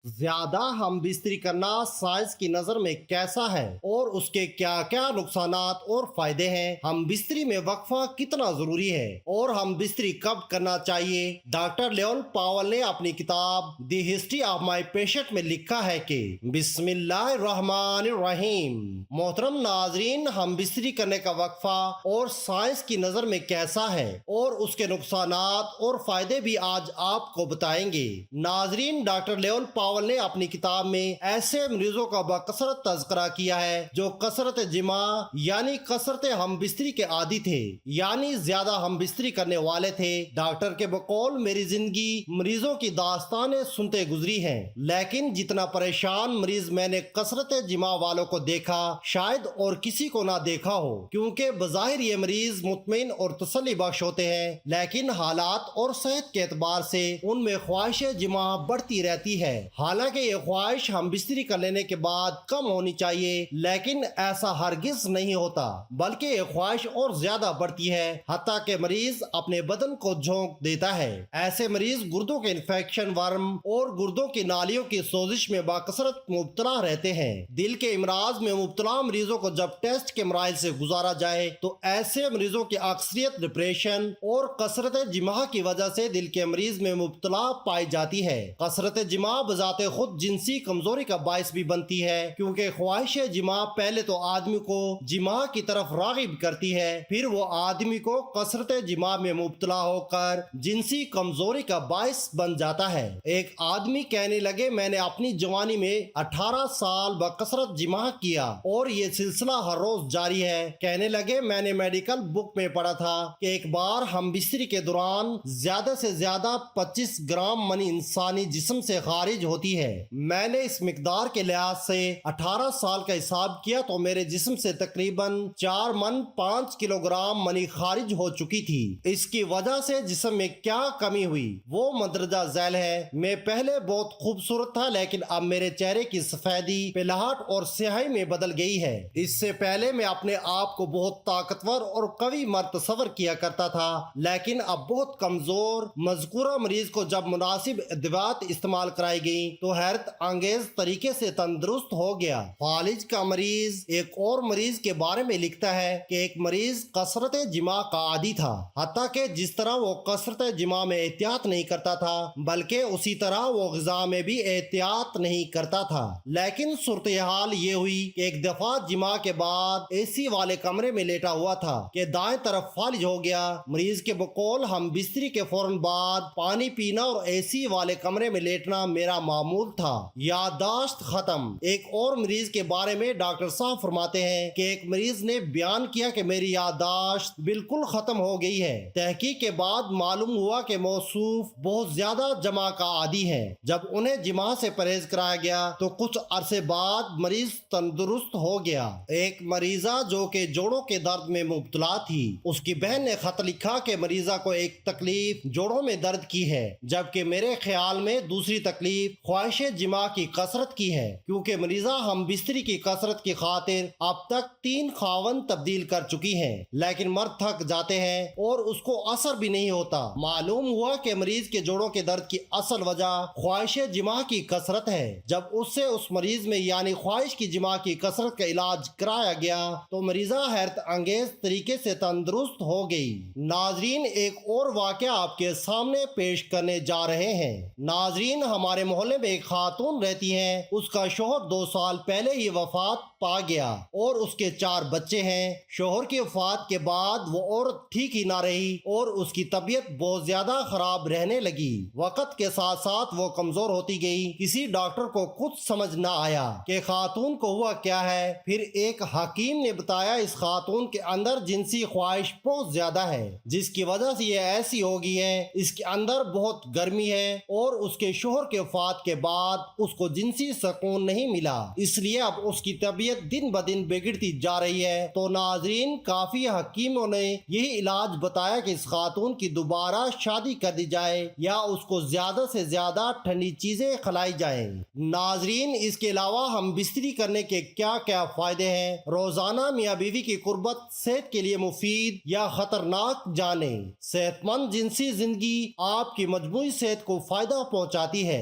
زیادہ ہم بستری کرنا سائنس کی نظر میں کیسا ہے اور اس کے کیا کیا نقصانات اور فائدے ہیں؟ ہم بستری میں وقفہ کتنا ضروری ہے اور ہم بستری کب کرنا چاہیے؟ ڈاکٹر لیون پاول نے اپنی کتاب the history of my patient میں لکھا ہے کہ بسم اللہ الرحمن الرحیم۔ محترم ناظرین، ہم بستری کرنے کا وقفہ اور سائنس کی نظر میں کیسا ہے اور اس کے نقصانات اور فائدے بھی آج آپ کو بتائیں گے۔ ناظرین، ڈاکٹر لیون پاول نے اپنی کتاب میں ایسے مریضوں کا بکثرت تذکرہ کیا ہے جو کثرت جماع یعنی کثرت ہم بستری کے عادی تھے، یعنی زیادہ ہم بستری کرنے والے تھے۔ ڈاکٹر کے بقول میری زندگی مریضوں کی داستانیں سنتے گزری ہیں، لیکن جتنا پریشان مریض میں نے کثرت جماع والوں کو دیکھا شاید اور کسی کو نہ دیکھا ہو، کیونکہ بظاہر یہ مریض مطمئن اور تسلی بخش ہوتے ہیں، لیکن حالات اور صحت کے اعتبار سے ان میں خواہش جماع بڑھتی رہتی ہے۔ حالانکہ یہ خواہش ہم بستری کر لینے کے بعد کم ہونی چاہیے، لیکن ایسا ہرگز نہیں ہوتا، بلکہ یہ خواہش اور زیادہ بڑھتی ہے، حتیٰ کہ مریض اپنے بدن کو جھونک دیتا ہے۔ ایسے مریض گردوں کے انفیکشن، ورم اور گردوں کی نالیوں کی سوزش میں باکثرت مبتلا رہتے ہیں۔ دل کے امراض میں مبتلا مریضوں کو جب ٹیسٹ کے مراحل سے گزارا جائے تو ایسے مریضوں کی اکثریت ڈپریشن اور کثرت جماع کی وجہ سے دل کے مریض میں مبتلا پائی جاتی ہے۔ کثرت جماع بذات خود جنسی کمزوری کا باعث بھی بنتی ہے، کیونکہ خواہش جماع پہلے تو آدمی کو جماع کی طرف راغب کرتی ہے، پھر وہ آدمی کو کثرت جماع میں مبتلا ہو کر جنسی کمزوری کا باعث بن جاتا ہے۔ ایک آدمی کہنے لگے، میں نے اپنی جوانی میں 18 سال بکثرت جماع کیا اور یہ سلسلہ ہر روز جاری ہے۔ کہنے لگے، میں نے میڈیکل بک میں پڑھا تھا کہ ایک بار ہم بستری کے دوران زیادہ سے زیادہ 25 گرام منی انسانی جسم سے خارج ہوتی ہے۔ میں نے اس مقدار کے لحاظ سے 18 سال کا حساب کیا تو میرے جسم سے تقریباً 4 من 5 کلو گرام منی خارج ہو چکی تھی۔ اس کی وجہ سے جسم میں کیا کمی ہوئی وہ مندرجہ ذیل ہے۔ میں پہلے بہت خوبصورت تھا، لیکن اب میرے چہرے کی سفیدی پلاہٹ اور سیاہی میں بدل گئی ہے۔ اس سے پہلے میں اپنے آپ کو بہت طاقتور اور قوی مرد تصور کیا کرتا تھا، لیکن اب بہت کمزور۔ مذکورہ مریض کو جب مناسب ادویات استعمال کرائی گئی تو حیرت انگیز طریقے سے تندرست ہو گیا۔ فالج کا مریض ایک اور مریض کے بارے میں لکھتا ہے کہ ایک مریض کثرت جماع کا عادی تھا، حتیٰ کہ جس طرح وہ کثرت جماع میں احتیاط نہیں کرتا تھا، بلکہ اسی طرح وہ غذا میں بھی احتیاط نہیں کرتا تھا۔ لیکن صورتحال یہ ہوئی کہ ایک دفعہ جماع کے بعد اے سی والے کمرے میں لیٹا ہوا تھا کہ دائیں طرف فالج ہو گیا۔ مریض کے بقول ہم بستری کے فوراً بعد پانی پینا اور اے سی والے کمرے میں لیٹنا میرا معمول تھا۔ یادداشت ختم۔ ایک اور مریض کے بارے میں ڈاکٹر صاحب فرماتے ہیں کہ ایک مریض نے بیان کیا کہ میری یادداشت بالکل ختم ہو گئی ہے۔ تحقیق کے بعد معلوم ہوا کہ موصوف بہت زیادہ جماع کا عادی ہے۔ جب انہیں جماع سے پرہیز کرایا گیا تو کچھ عرصے بعد مریض تندرست ہو گیا۔ ایک مریضہ جو کہ جوڑوں کے درد میں مبتلا تھی، اس کی بہن نے خط لکھا کہ مریضہ کو ایک تکلیف جوڑوں میں درد کی ہے، جبکہ میرے خیال میں دوسری تکلیف خواہش جماع کی کثرت کی ہے، کیونکہ مریضہ ہم بستری کی کثرت کی خاطر اب تک 3 خاوند تبدیل کر چکی ہیں، لیکن مرد تھک جاتے ہیں اور اس کو اثر بھی نہیں ہوتا۔ معلوم ہوا کہ مریض کے جوڑوں کے درد کی اصل وجہ خواہش جماع کی کثرت ہے۔ جب اس سے اس مریض میں یعنی خواہش کی جماع کی کثرت کا علاج کرایا گیا تو مریضہ حیرت انگیز طریقے سے تندرست ہو گئی۔ ناظرین، ایک اور واقعہ آپ کے سامنے پیش کرنے جا رہے ہیں۔ ناظرین، ہمارے محلے میں ایک خاتون رہتی ہیں، اس کا شوہر 2 سال پہلے ہی وفات پا گیا اور اس کے 4 بچے ہیں۔ شوہر کی وفات کے بعد وہ عورت ٹھیک ہی نہ رہی اور اس کی طبیعت بہت زیادہ خراب رہنے لگی۔ وقت کے ساتھ ساتھ وہ کمزور ہوتی گئی۔ کسی ڈاکٹر کو کچھ سمجھ نہ آیا کہ خاتون کو ہوا کیا ہے۔ پھر ایک حکیم نے بتایا اس خاتون کے اندر جنسی خواہش بہت زیادہ ہے، جس کی وجہ سے یہ ایسی ہو گئی ہے۔ اس کے اندر بہت گرمی ہے اور اس کے شوہر کے وفات کے بعد اس کو جنسی سکون نہیں ملا، اس لیے اب اس کی طبیعت دن بدن بگڑتی جا رہی ہے۔ تو ناظرین، کافی حکیموں نے یہی علاج بتایا کہ اس خاتون کی دوبارہ شادی کر دی جائے یا اس کو زیادہ سے زیادہ ٹھنڈی چیزیں کھلائی جائیں۔ ناظرین، اس کے علاوہ ہم بستری کرنے کے کیا کیا فائدے ہیں؟ روزانہ میاں بیوی کی قربت صحت کے لیے مفید یا خطرناک جانیں۔ صحت مند جنسی زندگی آپ کی مجموعی صحت کو فائدہ پہنچاتی ہے۔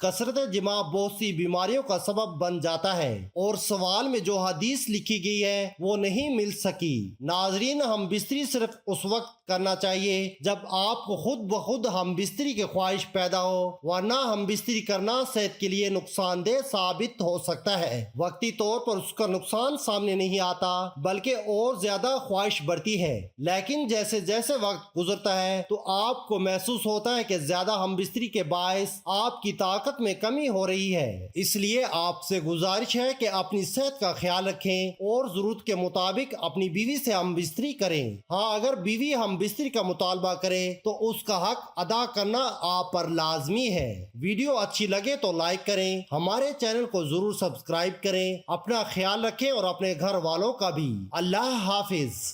کثرت جماع بہت سی بیماریوں کا سبب بن جاتا ہے اور سوال میں جو حدیث لکھی گئی ہے وہ نہیں مل سکی۔ ناظرین، ہم بستری صرف اس وقت کرنا چاہیے جب آپ کو خود بخود ہم بستری کی خواہش پیدا ہو، ورنہ ہم بستری کرنا صحت کے لیے نقصان دہ ثابت ہو سکتا ہے۔ وقتی طور پر اس کا نقصان سامنے نہیں آتا بلکہ اور زیادہ خواہش بڑھتی ہے، لیکن جیسے جیسے وقت گزرتا ہے تو آپ کو محسوس ہوتا ہے کہ زیادہ ہم بستری کے باعث آپ کی طاقت میں کمی ہو رہی ہے۔ اس لیے آپ سے گزارش ہے کہ اپنی صحت کا خیال رکھیں اور ضرورت کے مطابق اپنی بیوی سے ہم بستری کریں۔ ہاں، اگر بیوی ہم بستری کا مطالبہ کرے تو اس کا حق ادا کرنا آپ پر لازمی ہے۔ ویڈیو اچھی لگے تو لائک کریں، ہمارے چینل کو ضرور سبسکرائب کریں، اپنا خیال رکھیں اور اپنے گھر والوں کا بھی۔ اللہ حافظ۔